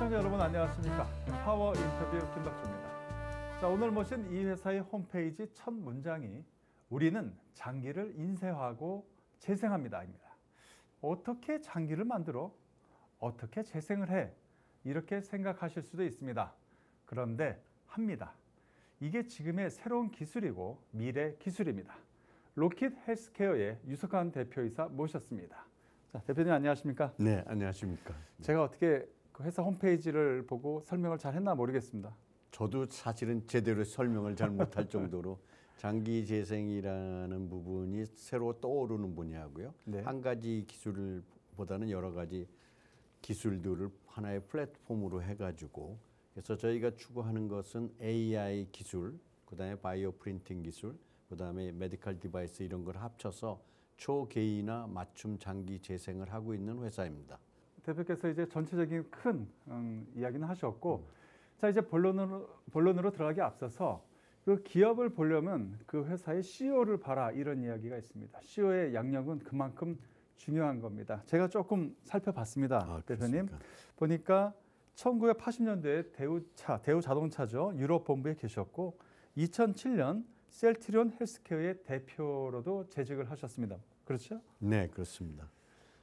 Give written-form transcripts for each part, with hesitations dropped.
시청자 여러분 안녕하십니까? 파워 인터뷰 김덕주입니다. 자, 오늘 모신 이 회사의 홈페이지 첫 문장이 우리는 장기를 인쇄하고 재생합니다입니다. 어떻게 장기를 만들어? 어떻게 재생을 해? 이렇게 생각하실 수도 있습니다. 그런데 합니다. 이게 지금의 새로운 기술이고 미래 기술입니다. 로킷 헬스케어의 유석환 대표이사 모셨습니다. 자, 대표님 안녕하십니까? 네, 안녕하십니까? 제가 어떻게 그 회사 홈페이지를 보고 설명을 잘 했나 모르겠습니다. 저도 사실은 제대로 설명을 잘 못할 정도로 장기 재생이라는 부분이 새로 떠오르는 분야고요. 네. 한 가지 기술보다는 여러 가지 기술들을 하나의 플랫폼으로 해가지고 그래서 저희가 추구하는 것은 AI 기술, 그다음에 바이오 프린팅 기술, 그다음에 메디컬 디바이스 이런 걸 합쳐서 초개인화 맞춤 장기 재생을 하고 있는 회사입니다. 대표께서 이제 전체적인 큰 이야기는 하셨고, 자 이제 본론으로 들어가기 앞서서 그 기업을 보려면 그 회사의 CEO를 봐라 이런 이야기가 있습니다. CEO의 양력은 그만큼 중요한 겁니다. 제가 조금 살펴봤습니다. 대표님. 보니까 1980년도에 대우 자동차죠. 유럽 본부에 계셨고 2007년 셀트리온 헬스케어의 대표로도 재직을 하셨습니다. 그렇죠? 네, 그렇습니다.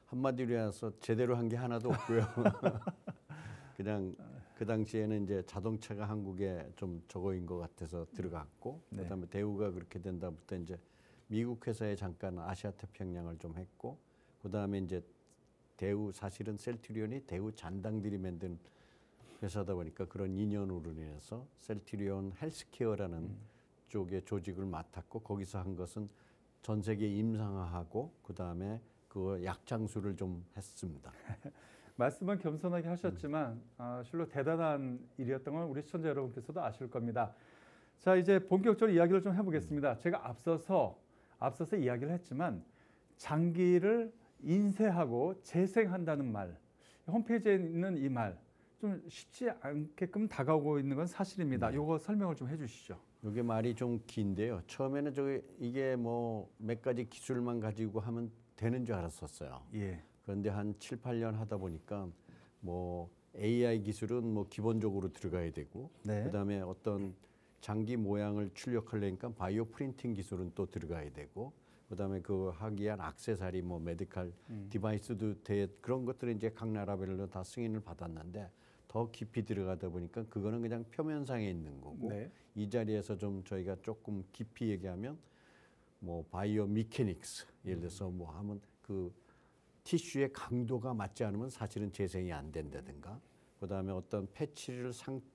한마디로 해서 제대로 한 게 하나도 없고요. 그냥 그 당시에는 이제 자동차가 한국에 좀 저거인 것 같아서 들어갔고, 네. 그다음에 대우가 그렇게 된 다음부터 이제 미국 회사에 잠깐 아시아 태평양을 좀 했고, 그다음에 이제 대우 사실은 셀트리온이 대우 잔당들이 만든 회사다 보니까 그런 인연으로 인해서 셀트리온 헬스케어라는 쪽의 조직을 맡았고 거기서 한 것은 전 세계 임상화하고 그다음에 그 약장수를 좀 했습니다. 말씀은 겸손하게 하셨지만 실로 대단한 일이었던 걸 우리 시청자 여러분께서도 아실 겁니다. 자, 이제 본격적으로 이야기를 좀 해보겠습니다. 제가 앞서서 이야기를 했지만 장기를 인쇄하고 재생한다는 말, 홈페이지에 있는 이 말 좀 쉽지 않게끔 다가오고 있는 건 사실입니다. 이거 설명을 좀 해주시죠. 이게 말이 좀 긴데요. 처음에는 이게 뭐 몇 가지 기술만 가지고 하면 되는 줄 알았었어요. 예. 그런데 한 7, 8년 하다 보니까 뭐 AI 기술은 뭐 기본적으로 들어가야 되고 네. 그다음에 어떤 장기 모양을 출력하려니까 바이오 프린팅 기술은 또 들어가야 되고 그다음에 그 하기 위한 액세서리 뭐 메디컬 디바이스도 그런 것들은 이제 각 나라별로 다 승인을 받았는데 더 깊이 들어가다 보니까 그거는 그냥 표면상에 있는 거고 네. 이 자리에서 좀 저희가 조금 깊이 얘기하면 뭐 바이오 미케닉스 예를 들어서 뭐 하면 그 티슈의 강도가 맞지 않으면 사실은 재생이 안 된다든가 그다음에 어떤 패치를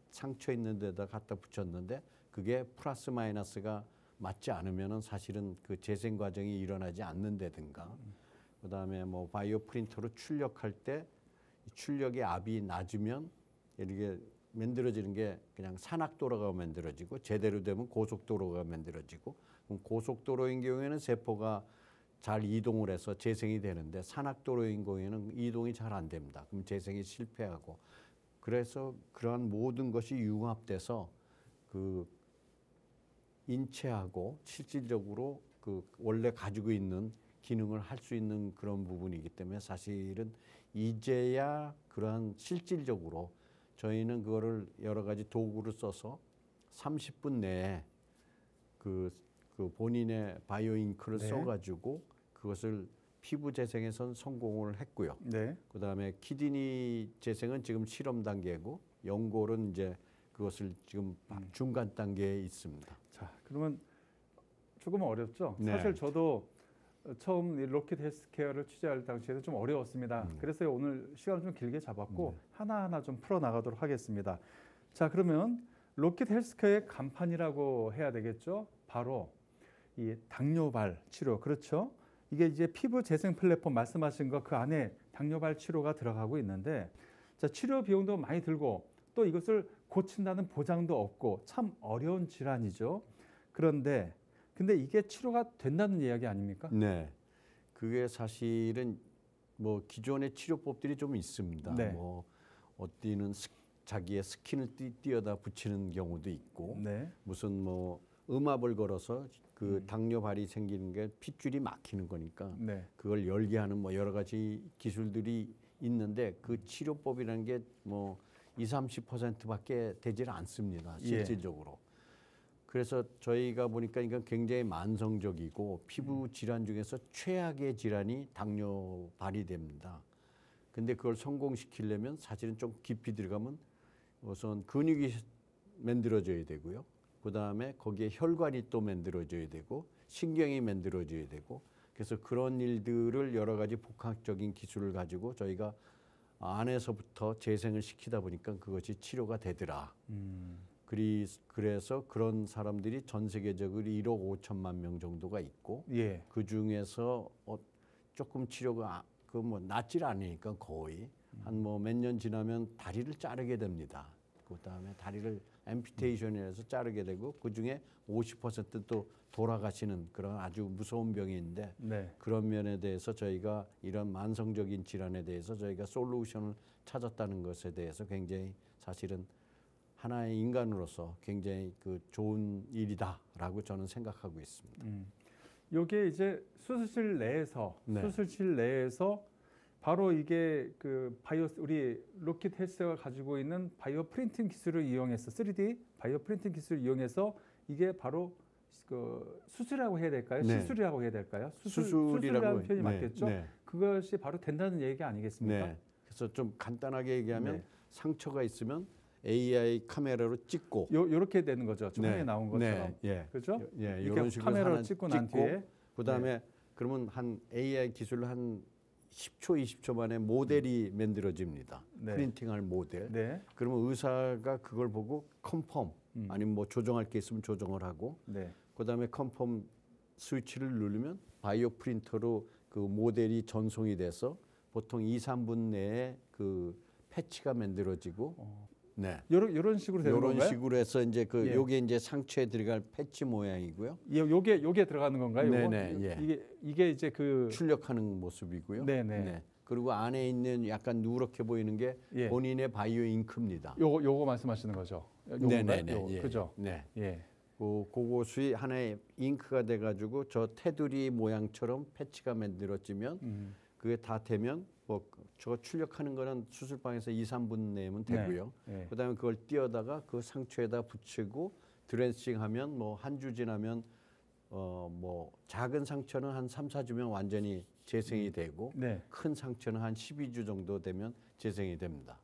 상처 있는 데다 갖다 붙였는데 그게 플러스 마이너스가 맞지 않으면은 사실은 그 재생 과정이 일어나지 않는다든가 그다음에 뭐 바이오 프린터로 출력할 때 출력의 압이 낮으면 이렇게 만들어지는 게 그냥 산악도로가 만들어지고 제대로 되면 고속도로가 만들어지고 그럼 고속도로인 경우에는 세포가 잘 이동을 해서 재생이 되는데 산악도로인 경우에는 이동이 잘 안 됩니다. 그럼 재생이 실패하고 그래서 그러한 모든 것이 융합돼서 그 인체하고 실질적으로 그 원래 가지고 있는 기능을 할 수 있는 그런 부분이기 때문에 사실은 이제야 그러한 실질적으로 저희는 그거를 여러 가지 도구를 써서 30분 내에 그 본인의 바이오 잉크를 네. 써가지고 그것을 피부 재생에선 성공을 했고요. 네. 그다음에 키드니 재생은 지금 실험 단계고 연골은 이제 그것을 지금 중간 단계에 있습니다. 자, 그러면 조금 어렵죠? 네. 사실 저도 처음 로킷 헬스케어를 취재할 당시에는 좀 어려웠습니다. 그래서 오늘 시간을 좀 길게 잡았고 하나하나 좀 풀어나가도록 하겠습니다. 자, 그러면 로킷 헬스케어의 간판이라고 해야 되겠죠? 바로 이 당뇨발 치료, 그렇죠? 이게 이제 피부 재생 플랫폼 말씀하신 거 그 안에 당뇨발 치료가 들어가고 있는데 자, 치료 비용도 많이 들고 또 이것을 고친다는 보장도 없고 참 어려운 질환이죠. 근데 이게 치료가 된다는 이야기 아닙니까? 네. 그게 사실은 뭐 기존의 치료법들이 좀 있습니다. 네. 뭐 어디는 자기의 스킨을 띄어다 붙이는 경우도 있고 네. 무슨 뭐 음압을 걸어서 그 당뇨발이 생기는 게 핏줄이 막히는 거니까 네. 그걸 열게 하는 뭐 여러 가지 기술들이 있는데 그 치료법이라는 게 뭐 20-30%밖에 되질 않습니다. 예. 실질적으로. 그래서 저희가 보니까 이건 굉장히 만성적이고 피부 질환 중에서 최악의 질환이 당뇨 발휘됩니다. 근데 그걸 성공시키려면 사실은 좀 깊이 들어가면 우선 근육이 만들어져야 되고요. 그다음에 거기에 혈관이 또 만들어져야 되고 신경이 만들어져야 되고 그래서 그런 일들을 여러 가지 복합적인 기술을 가지고 저희가 안에서부터 재생을 시키다 보니까 그것이 치료가 되더라. 그래서 그런 사람들이 전 세계적으로 1억 5천만 명 정도가 있고 예. 그 중에서 조금 치료가 그 뭐 낫질 않으니까 거의 한 뭐 몇 년 지나면 다리를 자르게 됩니다. 그다음에 다리를 앰피테이션이라서 자르게 되고 그 중에 50%또 돌아가시는 그런 아주 무서운 병이 있는데 네. 그런 면에 대해서 저희가 이런 만성적인 질환에 대해서 저희가 솔루션을 찾았다는 것에 대해서 굉장히 사실은 하나의 인간으로서 굉장히 그 좋은 일이다라고 저는 생각하고 있습니다. 요게 이제 수술실 내에서 네. 수술실 내에서 바로 이게 그 우리 로킷 헬스가 가지고 있는 바이오 프린팅 기술을 이용해서 3D 바이오 프린팅 기술을 이용해서 이게 바로 그 수술이라고 해야 될까요? 네. 시술이라고 해야 될까요? 수술이라고 표현이 맞겠죠? 네. 그것이 바로 된다는 얘기 아니겠습니까? 네. 그래서 좀 간단하게 얘기하면 네. 상처가 있으면 AI 카메라로 찍고 요렇게 되는 거죠. 중간에 네. 나온 것처럼. 네. 예. 그렇죠? 예, 이렇게 이런 식으로 카메라로 하나 찍고 난 뒤에 그다음에 그러면 한 AI 기술로 한 10초, 20초 만에 모델이 만들어집니다. 네. 프린팅할 모델. 네. 그러면 의사가 그걸 보고 컨펌 아니면 뭐 조정할 게 있으면 조정을 하고 네. 그다음에 컨펌 스위치를 누르면 바이오 프린터로 그 모델이 전송이 돼서 보통 2-3분 내에 그 패치가 만들어지고 네. 요런 식으로 되는 이런 건가요? 식으로 해서 이제 그 예. 요게 이제 상처에 들어갈 패치 모양이고요. 요게 들어가는 건가요? 요거? 네네, 예. 이게 이제 그 출력하는 모습이고요. 네네. 네. 그리고 안에 있는 약간 누렇게 보이는 게 예. 본인의 바이오 잉크입니다. 요거 말씀하시는 거죠? 네네네. 예. 그죠? 네. 예. 그것이 하나의 잉크가 돼가지고 저 테두리 모양처럼 패치가 만들어지면 그게 다 되면 뭐 저거 출력하는 거는 수술방에서 2-3분 내면 되고요. 네. 그다음에 그걸 띄어다가 그 상처에다 붙이고 드레싱하면 뭐 한 주 지나면 뭐 작은 상처는 한 3-4주면 완전히 재생이 되고 네. 큰 상처는 한 12주 정도 되면 재생이 됩니다.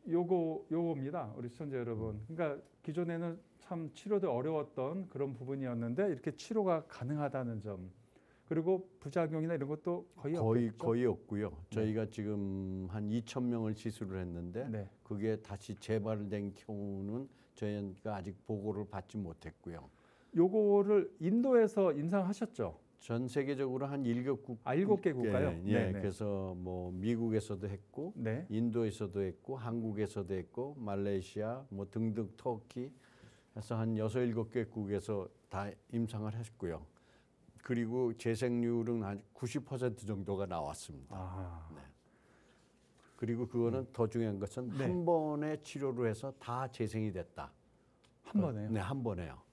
요겁니다. 우리 시청자 여러분. 그러니까 기존에는 참 치료도 어려웠던 그런 부분이었는데 이렇게 치료가 가능하다는 점. 그리고 부작용이나 이런 것도 거의 없겠죠? 거의 없고요. 저희가 지금 한 2,000명을 시술을 했는데 네. 그게 다시 재발된 경우는 저희가 아직 보고를 받지 못했고요. 요거를 인도에서 임상하셨죠? 전 세계적으로 한 7국 7개 국가요? 예, 네네. 그래서 뭐 미국에서도 했고 네. 인도에서도 했고 한국에서도 했고 말레이시아 뭐 등등 터키 해서 한 6-7개국에서 다 임상을 했고요. 그리고 재생률은 한 90% 정도가 나왔습니다. 네. 그리고 그거는 더 중요한 것은 네. 한 번의 치료로 해서 다 재생이 됐다. 한 번에요? 네, 한 번에요.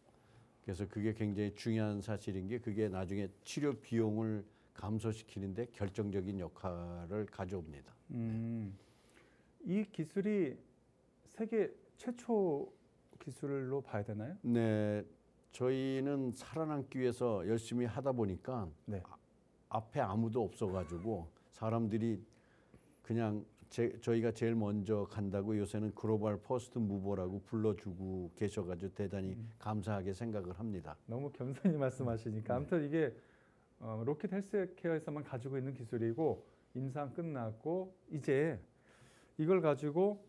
그래서 그게 굉장히 중요한 사실인 게 그게 나중에 치료 비용을 감소시키는데 결정적인 역할을 가져옵니다. 이 기술이 세계 최초 기술로 봐야 되나요? 네, 저희는 살아남기 위해서 열심히 하다 보니까 네. 앞에 아무도 없어가지고 사람들이 그냥 저희가 제일 먼저 간다고 요새는 글로벌 퍼스트 무버라고 불러주고 계셔가지고 대단히 감사하게 생각을 합니다. 너무 겸손히 말씀하시니까 아무튼 이게 로킷 헬스케어에서만 가지고 있는 기술이고 임상 끝났고 이제 이걸 가지고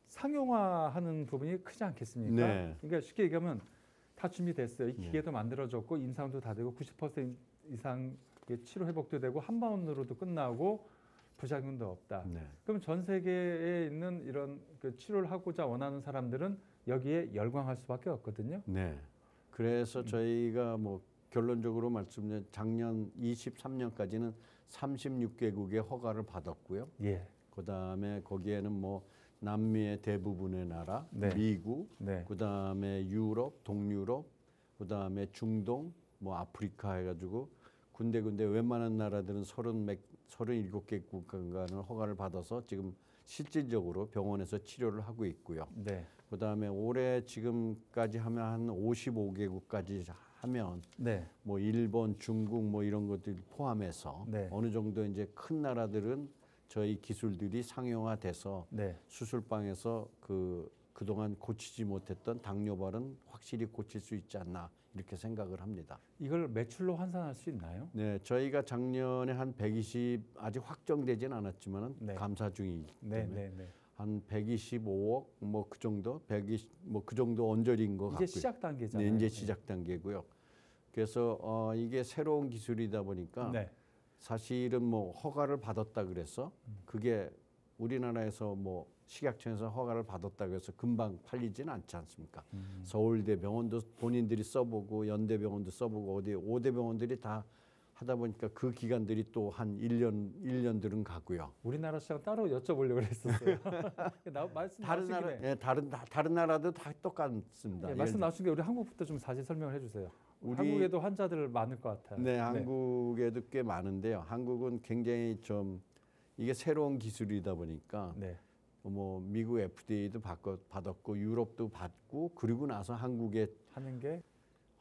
상용화하는 부분이 크지 않겠습니까? 네. 그러니까 쉽게 얘기하면 다 준비됐어요. 이 기계도 만들어졌고 임상도 다 되고 90% 이상 치료 회복도 되고 한 번으로도 끝나고 부작용도 없다. 네. 그럼 전 세계에 있는 이런 그 치료를 하고자 원하는 사람들은 여기에 열광할 수밖에 없거든요. 네. 그래서 저희가 뭐 결론적으로 말씀드리면 작년 23년까지는 36개국의 허가를 받았고요. 예. 그다음에 거기에는 뭐 남미의 대부분의 나라, 네. 미국, 네. 그다음에 유럽, 동유럽, 그다음에 중동, 뭐 아프리카 해가지고 군데군데 웬만한 나라들은 37개 국가는 허가를 받아서 지금 실질적으로 병원에서 치료를 하고 있고요. 네. 그다음에 올해 지금까지 하면 한 55개국까지 하면 네. 뭐 일본, 중국 뭐 이런 것들 포함해서 네. 어느 정도 이제 큰 나라들은 저희 기술들이 상용화돼서 네. 수술방에서 그동안 고치지 못했던 당뇨발은 확실히 고칠 수 있지 않나 이렇게 생각을 합니다. 이걸 매출로 환산할 수 있나요? 네, 저희가 작년에 한 120 아직 확정되진 않았지만 네. 감사 중이기 네, 때문에 네, 네. 한 125억 뭐 그 정도, 120 뭐 그 정도 언저리인 것 같고요. 이제 시작 단계잖아요. 네, 이제 시작 단계고요. 그래서 이게 새로운 기술이다 보니까 네. 사실은 뭐 허가를 받았다 그래서 그게 우리나라에서 뭐 식약청에서 허가를 받았다 그래서 금방 팔리지는 않지 않습니까? 서울대 병원도 본인들이 써보고 연대병원도 써보고 어디 5대 병원들이 다 하다 보니까 그 기간들이 또 한 1년들은 가고요. 우리나라 시장 따로 여쭤보려고 했었어요. 말씀 다른 나오신 나라, 김에 예, 다른 나라도 다 똑같습니다. 예, 말씀 나오신 게 우리 한국부터 좀 자세히 설명을 해주세요. 우리- 한국에도 환자들 많을 것 같아요. 네, 한국에도 꽤 많은데요. 한국은 굉장히 좀 이게 새로운 기술이다 보니까 네. 뭐 미국 FDA도 받았고 유럽도 받고 그리고 나서 한국에 하는 게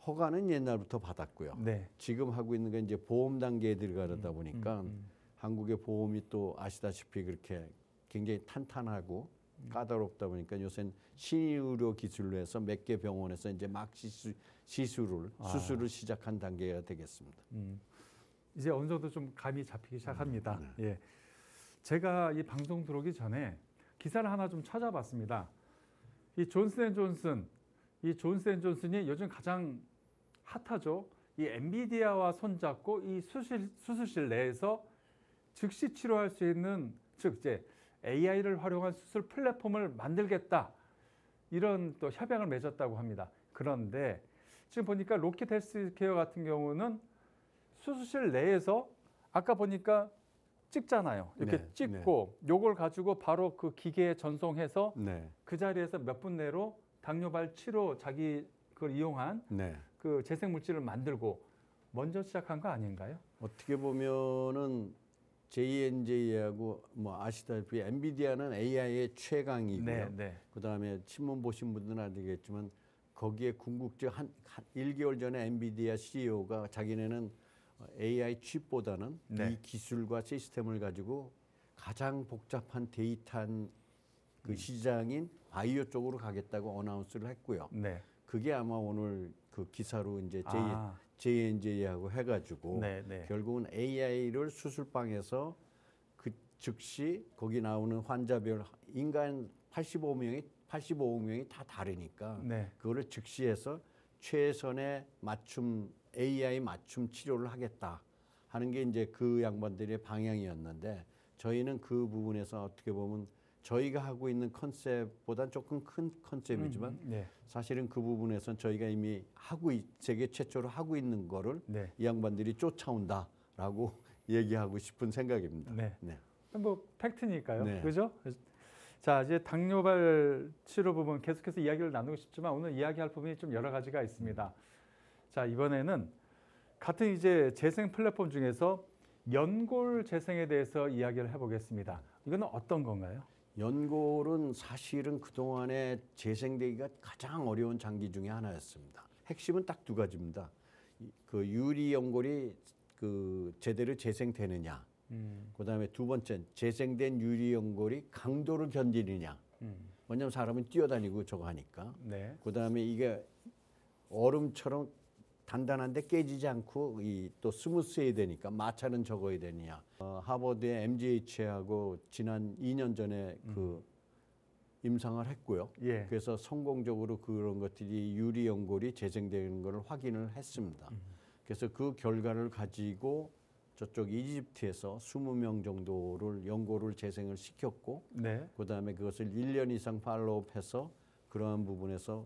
허가는 옛날부터 받았고요. 네. 지금 하고 있는 게 이제 보험 단계에 들어가다 보니까 음. 한국의 보험이 또 아시다시피 그렇게 굉장히 탄탄하고 까다롭다 보니까 요새는 신의료 기술로 해서 몇 개 병원에서 이제 막 수술을 시작한 단계가 되겠습니다. 이제 어느 정도 좀 감이 잡히기 시작합니다. 예. 제가 이 방송 들어오기 전에 기사를 하나 좀 찾아봤습니다. 이 존슨앤존슨, 이 존슨앤존슨이 요즘 가장 핫하죠. 이 엔비디아와 손잡고 이 수술실 내에서 즉시 치료할 수 있는, 즉 이제 AI를 활용한 수술 플랫폼을 만들겠다, 이런 또 협약을 맺었다고 합니다. 그런데 지금 보니까 로켓 헬스케어 같은 경우는 수술실 내에서 아까 보니까 찍잖아요. 이렇게 네, 찍고 요걸 가지고 바로 그 기계에 전송해서 네, 그 자리에서 몇 분 내로 당뇨발 치료 자기 그걸 이용한 네. 그 재생 물질을 만들고 먼저 시작한 거 아닌가요? 어떻게 보면은 J&J하고 뭐 아시다시피 엔비디아는 AI의 최강이고요. 네, 네. 그다음에 신문 보신 분들은 알겠지만 거기에 궁극적 한 1개월 전에 엔비디아 CEO가 자기네는 AI 칩보다는 네. 이 기술과 시스템을 가지고 가장 복잡한 데이터한 그 시장인 바이오 쪽으로 가겠다고 어나운스를 했고요. 네. 그게 아마 오늘 그 기사로 이제 아. J&J하고 해가지고 네, 네. 결국은 AI를 수술방에서 그 즉시 거기 나오는 환자별 인간 85억 명이 다 다르니까 네. 그거를 즉시해서 최선의 맞춤 AI 맞춤 치료를 하겠다 하는 게 이제 그 양반들의 방향이었는데 저희는 그 부분에서 어떻게 보면 저희가 하고 있는 컨셉보다 조금 큰 컨셉이지만 네. 사실은 그 부분에선 저희가 이미 세계 최초로 하고 있는 거를 네. 이 양반들이 쫓아온다라고 얘기하고 싶은 생각입니다. 네. 네. 뭐 팩트니까요. 네. 그죠? 자, 이제 당뇨발 치료 부분 계속해서 이야기를 나누고 싶지만 오늘 이야기할 부분이 좀 여러 가지가 있습니다. 자, 이번에는 같은 이제 재생 플랫폼 중에서 연골 재생에 대해서 이야기를 해보겠습니다. 이거는 어떤 건가요? 연골은 사실은 그동안에 재생되기가 가장 어려운 장기 중에 하나였습니다. 핵심은 딱 두 가지입니다. 그 유리 연골이 그 제대로 재생되느냐. 그다음에 두 번째 재생된 유리 연골이 강도를 견디느냐. 왜냐하면 사람은 뛰어다니고 저거 하니까. 네. 그다음에 이게 얼음처럼 단단한데 깨지지 않고 또 스무스해야 되니까 마찰은 적어야 되느냐. 하버드의 MGH하고 지난 2년 전에 그 임상을 했고요. 예. 그래서 성공적으로 그런 것들이 유리 연골이 재생되는 것을 확인을 했습니다. 그래서 그 결과를 가지고 저쪽 이집트에서 20명 정도를 연골을 재생을 시켰고 네. 그다음에 그것을 1년 이상 팔로우업해서 그러한 부분에서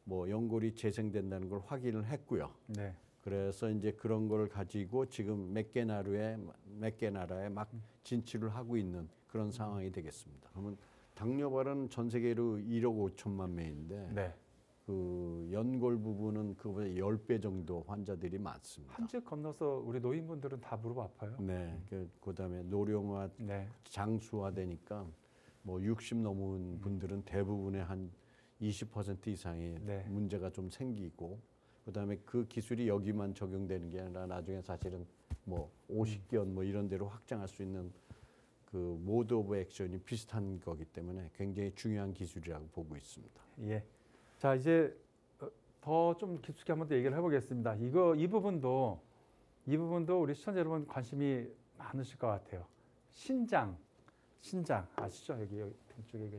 뭐 연골이 재생된다는 걸 확인을 했고요. 네. 그래서 이제 그런 걸 가지고 지금 몇 개 나라에 막 진출을 하고 있는 그런 상황이 되겠습니다. 그러면 당뇨발은 전 세계로 1억 5천만 명인데 네. 그 연골 부분은 그보다 10배 정도 환자들이 많습니다. 한즉 건너서 우리 노인분들은 다 무릎 아파요. 네. 그다음에 노령화, 네. 장수화되니까 뭐 60 넘은 분들은 대부분의 한 20% 이상의 네. 문제가 좀 생기고 그다음에 그 기술이 여기만 적용되는 게 아니라 나중에 사실은 뭐 오십견 뭐 이런 데로 확장할 수 있는 그 모드 오브 액션이 비슷한 거기 때문에 굉장히 중요한 기술이라고 보고 있습니다. 예. 자, 이제 더 좀 깊숙이 한번 더 얘기를 해보겠습니다. 이 부분도 우리 시청자 여러분 관심이 많으실 것 같아요. 신장 아시죠? 여기 쪽에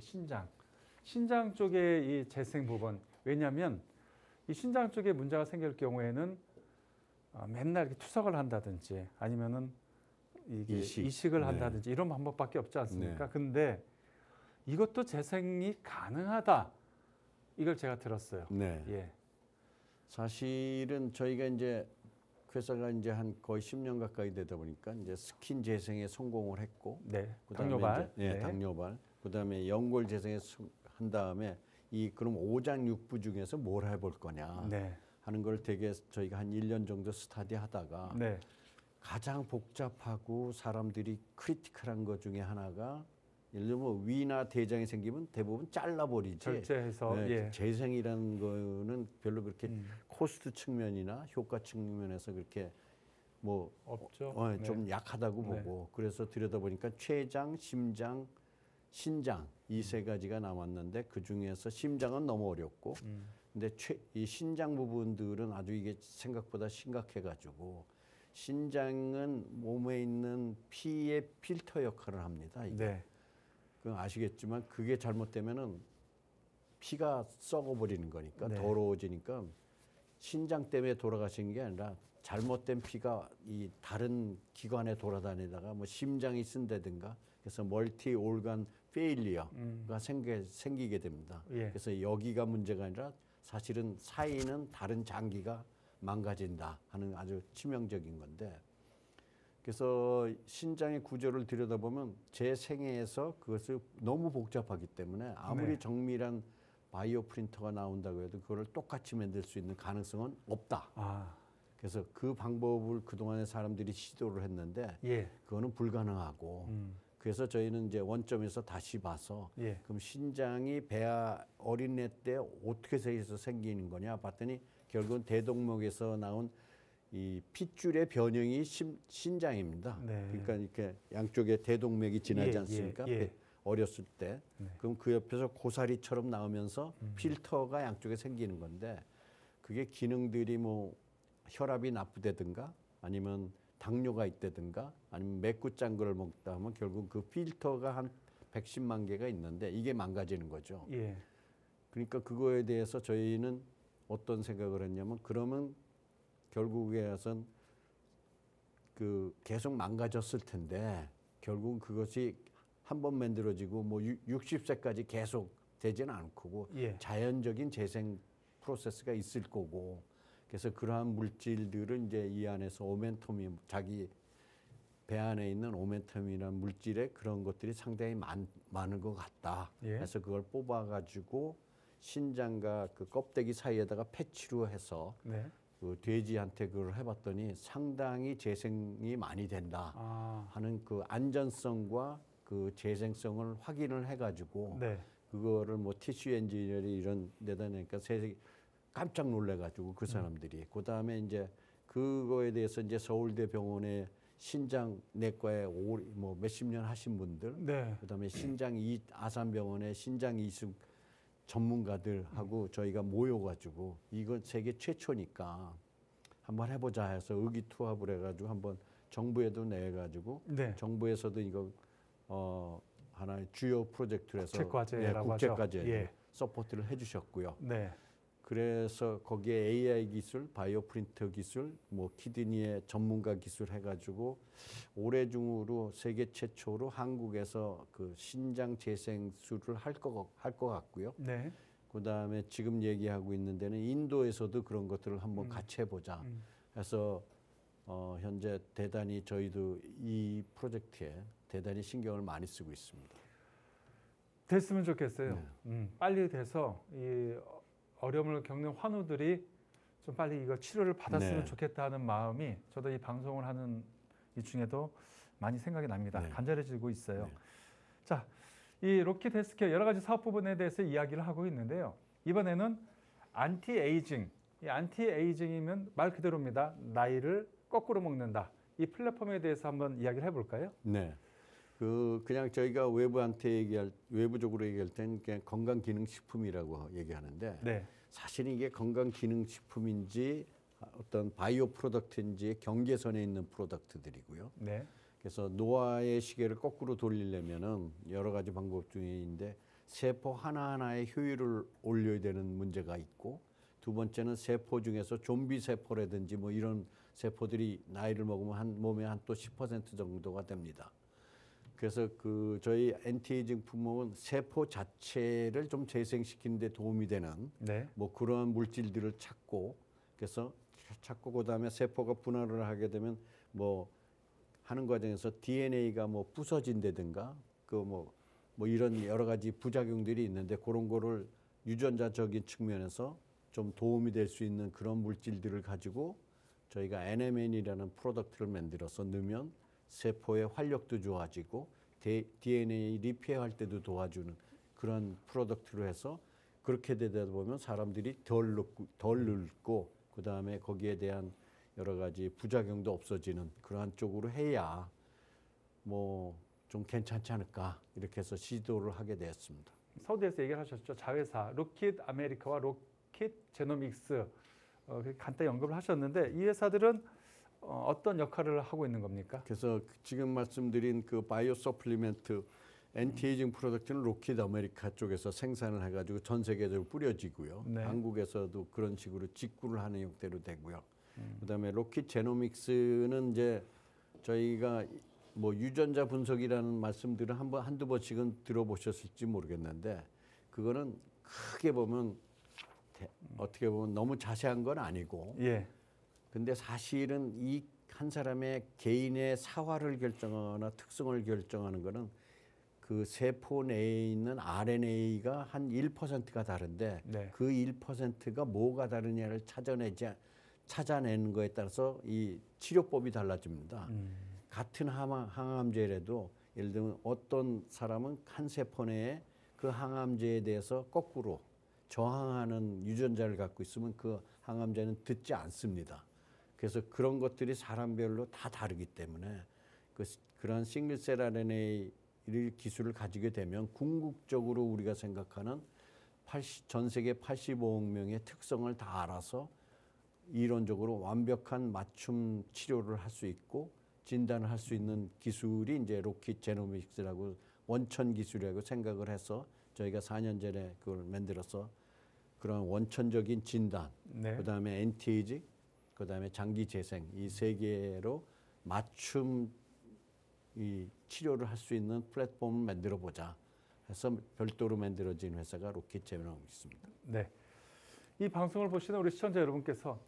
신장 쪽의 이 재생 부분. 왜냐하면 이 신장 쪽에 문제가 생길 경우에는 맨날 이렇게 투석을 한다든지 아니면은 이게 이식을 네. 한다든지 이런 방법밖에 없지 않습니까? 네. 근데 이것도 재생이 가능하다. 이걸 제가 들었어요. 네. 예. 사실은 저희가 이제 회사가 이제 한 거의 10년 가까이 되다 보니까 이제 스킨 재생에 성공을 했고, 네. 그다음에 당뇨발. 이제, 네, 당뇨발. 그다음에 연골 재생에 한 다음에 그럼 오장육부 중에서 뭘 해볼 거냐 네. 하는 걸 되게 저희가 한 1년 정도 스터디하다가 네. 가장 복잡하고 사람들이 크리티컬한 것 중에 하나가 예를 들면 위나 대장이 생기면 대부분 잘라버리지. 절제해서 네, 예. 재생이라는 거는 별로 그렇게 코스트 측면이나 효과 측면에서 그렇게 뭐 없죠. 좀 약하다고 네. 보고 그래서 들여다보니까 췌장, 심장, 신장 이 세 가지가 남았는데 그 중에서 심장은 너무 어렵고 근데 이 신장 부분들은 아주 이게 생각보다 심각해가지고 신장은 몸에 있는 피의 필터 역할을 합니다. 이게. 네. 그 아시겠지만 그게 잘못되면은 피가 썩어버리는 거니까 네. 더러워지니까 신장 때문에 돌아가시는 게 아니라 잘못된 피가 이 다른 기관에 돌아다니다가 뭐 심장이 쓴다든가 그래서 멀티 올간 페일리어가 생기게 됩니다. 예. 그래서 여기가 문제가 아니라 사실은 사이는 다른 장기가 망가진다 하는 아주 치명적인 건데 그래서 신장의 구조를 들여다보면 제 생애에서 그것을 너무 복잡하기 때문에 아무리 네. 정밀한 바이오 프린터가 나온다고 해도 그거를 똑같이 만들 수 있는 가능성은 없다. 아, 그래서 그 방법을 그동안에 사람들이 시도를 했는데 예. 그거는 불가능하고 그래서 저희는 이제 원점에서 다시 봐서 예. 그럼 신장이 어린애 때 어떻게 해서 생기는 거냐 봤더니 결국은 대동맥에서 나온 이 핏줄의 변형이 신장입니다. 네. 그러니까 이렇게 양쪽에 대동맥이 지나지 예, 않습니까? 예. 어렸을 때. 네. 그럼 그 옆에서 고사리처럼 나오면서 필터가 양쪽에 생기는 건데 그게 기능들이 뭐 혈압이 나쁘다든가 아니면 당뇨가 있다든가 아니면 맵고 짠 걸 먹다 하면 결국 그 필터가 한 110만 개가 있는데 이게 망가지는 거죠. 예. 그러니까 그거에 대해서 저희는 어떤 생각을 했냐면 그러면 결국에선 그 계속 망가졌을 텐데 결국은 그것이 한 번 만들어지고 뭐 60세까지 계속 되지는 않고 예. 자연적인 재생 프로세스가 있을 거고 그래서 그러한 물질들은 이제 이 안에서 오멘텀이 자기 배 안에 있는 오멘텀이라는 물질에 그런 것들이 상당히 많은 것 같다. 예. 그래서 그걸 뽑아가지고 신장과 그 껍데기 사이에다가 패치로 해서 네. 그 돼지한테 그걸 해봤더니 상당히 재생이 많이 된다 하는 그 안전성과 그 재생성을 확인을 해가지고 네. 그거를 뭐 티슈 엔지니어리 이런 데다 내니까 깜짝 놀래가지고 그 사람들이 그 다음에 이제 그거에 대해서 이제 서울대 병원의 신장 내과에 뭐 몇십 년 하신 분들, 네. 그 다음에 아산병원의 신장 이식 전문가들하고 저희가 모여가지고 이건 세계 최초니까 한번 해보자 해서 의기투합을 해가지고 한번 정부에도 내가지고 네. 정부에서도 이거 하나의 주요 프로젝트로 해서 국제과제라고 하죠. 국제과제 예. 서포트를 해주셨고요. 네. 그래서 거기에 AI 기술, 바이오 프린터 기술, 뭐 키드니의 전문가 기술 해가지고 올해 중으로 세계 최초로 한국에서 그 신장 재생술을 할 것 같고요. 네. 그다음에 지금 얘기하고 있는 데는 인도에서도 그런 것들을 한번 같이 해보자. 해서 현재 대단히 저희도 이 프로젝트에 대단히 신경을 많이 쓰고 있습니다. 됐으면 좋겠어요. 네. 빨리 돼서 이 어려움을 겪는 환우들이 좀 빨리 이거 치료를 받았으면 네. 좋겠다 하는 마음이 저도 이 방송을 하는 이 중에도 많이 생각이 납니다. 네. 간절해지고 있어요. 네. 자, 이 로킷 헬스케어 여러 가지 사업 부분에 대해서 이야기를 하고 있는데요. 이번에는 안티에이징. 이 안티에이징이면 말 그대로입니다. 나이를 거꾸로 먹는다. 이 플랫폼에 대해서 한번 이야기를 해볼까요? 네. 그냥 저희가 외부적으로 얘기할 때는 그냥 건강기능식품이라고 얘기하는데 네. 사실 이게 건강기능식품인지 어떤 바이오 프로덕트인지의 경계선에 있는 프로덕트들이고요. 네. 그래서 노화의 시계를 거꾸로 돌리려면은 여러 가지 방법 중에 있는데 세포 하나하나의 효율을 올려야 되는 문제가 있고 두 번째는 세포 중에서 좀비 세포라든지 뭐 이런 세포들이 나이를 먹으면 몸에 한 또 10% 정도가 됩니다. 그래서 저희 엔티에이징 품목은 세포 자체를 좀 재생시키는 데 도움이 되는 네. 뭐 그런 물질들을 찾고 그래서 그다음에 세포가 분할을 하게 되면 뭐 하는 과정에서 DNA가 뭐 부서진다든가 뭐 이런 여러 가지 부작용들이 있는데 그런 거를 유전자적인 측면에서 좀 도움이 될 수 있는 그런 물질들을 가지고 저희가 NMN이라는 프로덕트를 만들어서 넣으면 세포의 활력도 좋아지고 DNA 리페어할 때도 도와주는 그런 프로덕트로 해서 그렇게 되다 보면 사람들이 덜 늙고 그다음에 거기에 대한 여러 가지 부작용도 없어지는 그러한 쪽으로 해야 뭐 좀 괜찮지 않을까 이렇게 해서 시도를 하게 되었습니다. 서두에서 얘기를 하셨죠. 자회사 로킷 아메리카와 로킷 제노믹스 간단히 언급을 하셨는데 이 회사들은 어떤 역할을 하고 있는 겁니까? 그래서 지금 말씀드린 그 바이오 서플리멘트 엔티에이징 프로덕트는 로킷 아메리카 쪽에서 생산을 해가지고 전 세계적으로 뿌려지고요. 네. 한국에서도 그런 식으로 직구를 하는 형태로 되고요. 그다음에 로킷 제노믹스는 이제 저희가 뭐 유전자 분석이라는 말씀들은 한두 번씩은 들어보셨을지 모르겠는데 그거는 크게 보면 어떻게 보면 너무 자세한 건 아니고 예. 근데 사실은 이 한 사람의 개인의 사활을 결정하거나 특성을 결정하는 거는 그 세포 내에 있는 RNA가 한 1%가 다른데 네. 그 1%가 뭐가 다르냐를 찾아내는 거에 따라서 이 치료법이 달라집니다. 같은 항암제라도 예를 들면 어떤 사람은 한 세포 내에 그 항암제에 대해서 거꾸로 저항하는 유전자를 갖고 있으면 그 항암제는 듣지 않습니다. 그래서 그런 것들이 사람별로 다 다르기 때문에 그런 싱글셀 RNA 기술을 가지게 되면 궁극적으로 우리가 생각하는 전 세계 85억 명의 특성을 다 알아서 이론적으로 완벽한 맞춤 치료를 할 수 있고 진단을 할 수 있는 기술이 이제 로킷 제노믹스라고 원천 기술이라고 생각을 해서 저희가 4년 전에 그걸 만들어서 그런 원천적인 진단, 네. 그다음에 엔티에이징, 그다음에 장기 재생 이 세 개로 맞춤 이 치료를 할 수 있는 플랫폼을 만들어 보자 해서 별도로 만들어진 회사가 로킷 제노믹스입니다. 네. 이 방송을 보시는 우리 시청자 여러분께서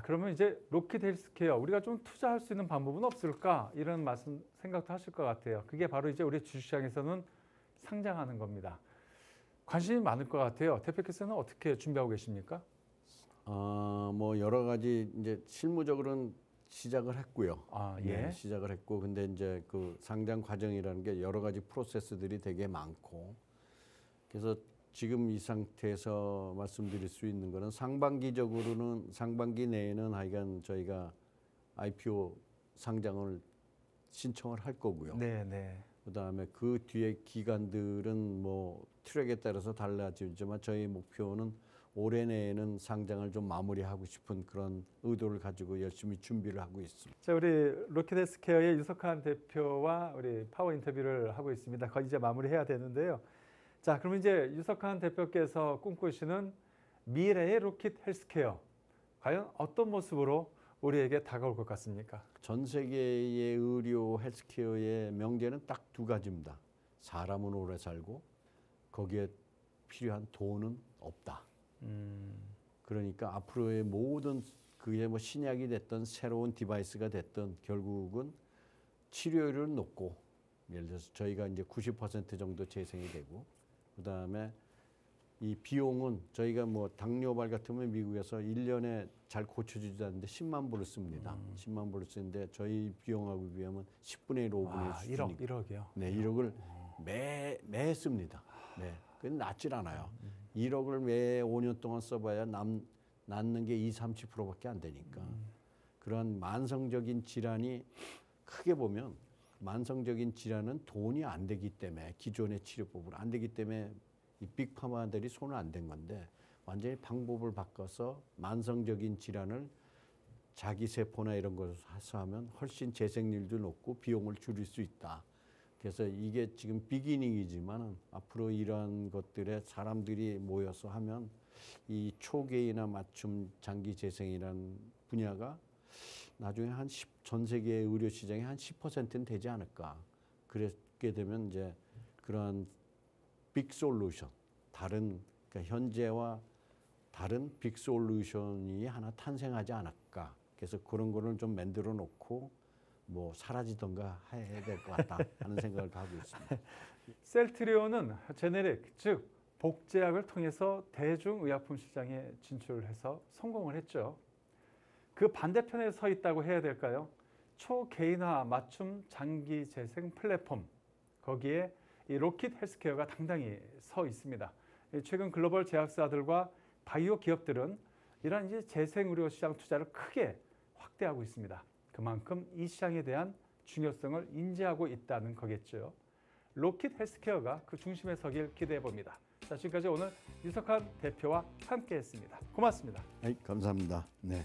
그러면 이제 로킷 헬스케어 우리가 좀 투자할 수 있는 방법은 없을까 이런 생각도 하실 것 같아요. 그게 바로 이제 우리 주식시장에서는 상장하는 겁니다. 관심이 많을 것 같아요. 대표께서는 어떻게 준비하고 계십니까? 뭐 여러 가지 이제 실무적으로는 시작을 했고요. 예. 네, 시작을 했고 근데 이제 그 상장 과정이라는 게 여러 가지 프로세스들이 되게 많고 그래서 지금 이 상태에서 말씀드릴 수 있는 거는 상반기 내에는 하여간 저희가 IPO 상장을 신청을 할 거고요. 네. 그다음에 그 뒤에 기간들은 뭐 트랙에 따라서 달라지지만 저희 목표는 올해 내에는 상장을 좀 마무리하고 싶은 그런 의도를 가지고 열심히 준비를 하고 있습니다. 자, 우리 로킷 헬스케어의 유석환 대표와 우리 파워 인터뷰를 하고 있습니다. 거의 이제 마무리해야 되는데요. 자, 그럼 이제 유석환 대표께서 꿈꾸시는 미래의 로킷 헬스케어 과연 어떤 모습으로 우리에게 다가올 것 같습니까? 전 세계의 의료 헬스케어의 명제는 딱 두 가지입니다. 사람은 오래 살고 거기에 필요한 돈은 없다. 그러니까 앞으로의 모든 그게 뭐 신약이 됐던 새로운 디바이스가 됐던 결국은 치료율은 높고 예를 들어서 저희가 이제 90% 정도 재생이 되고 그다음에 이 비용은 저희가 뭐 당뇨발 같으면 미국에서 1년에 잘 고쳐주지 않는데 10만 불을 씁니다. 10만 불을 쓰는데 저희 비용하고 비하면 10분의 1, 5분의 1 수준이고 1억이요? 네, 1억을 매 씁니다. 그건 낮질 않아요. 1억을 매 5년 동안 써봐야 남는 게 30%밖에 안 되니까. 그런 만성적인 질환이 크게 보면 만성적인 질환은 돈이 안 되기 때문에 기존의 치료법으로 안 되기 때문에 이 빅파마들이 손을 안 댄 건데 완전히 방법을 바꿔서 만성적인 질환을 자기 세포나 이런 것을 해서 하면 훨씬 재생률도 높고 비용을 줄일 수 있다. 그래서 이게 지금 비기닝이지만 앞으로 이런 것들에 사람들이 모여서 하면 이 초계이나 맞춤 장기 재생이라는 분야가 나중에 전 세계 의료 시장의 한 10%는 되지 않을까. 그렇게 되면 이제 그런 빅 솔루션, 그러니까 현재와 다른 빅 솔루션이 하나 탄생하지 않을까. 그래서 그런 거를 좀 만들어 놓고 뭐 사라지던가 해야 될 것 같다 하는 생각을 하고 있습니다. 셀트리온은 제네릭, 즉 복제약을 통해서 대중의약품 시장에 진출해서 성공을 했죠. 그 반대편에 서 있다고 해야 될까요? 초개인화 맞춤 장기 재생 플랫폼, 거기에 이 로킷 헬스케어가 당당히 서 있습니다. 최근 글로벌 제약사들과 바이오 기업들은 이러한 이제 재생의료 시장 투자를 크게 확대하고 있습니다. 그만큼 이 시장에 대한 중요성을 인지하고 있다는 거겠죠. 로킷 헬스케어가 그 중심에 서길 기대해 봅니다. 자, 지금까지 오늘 유석환 대표와 함께했습니다. 고맙습니다. 감사합니다. 네.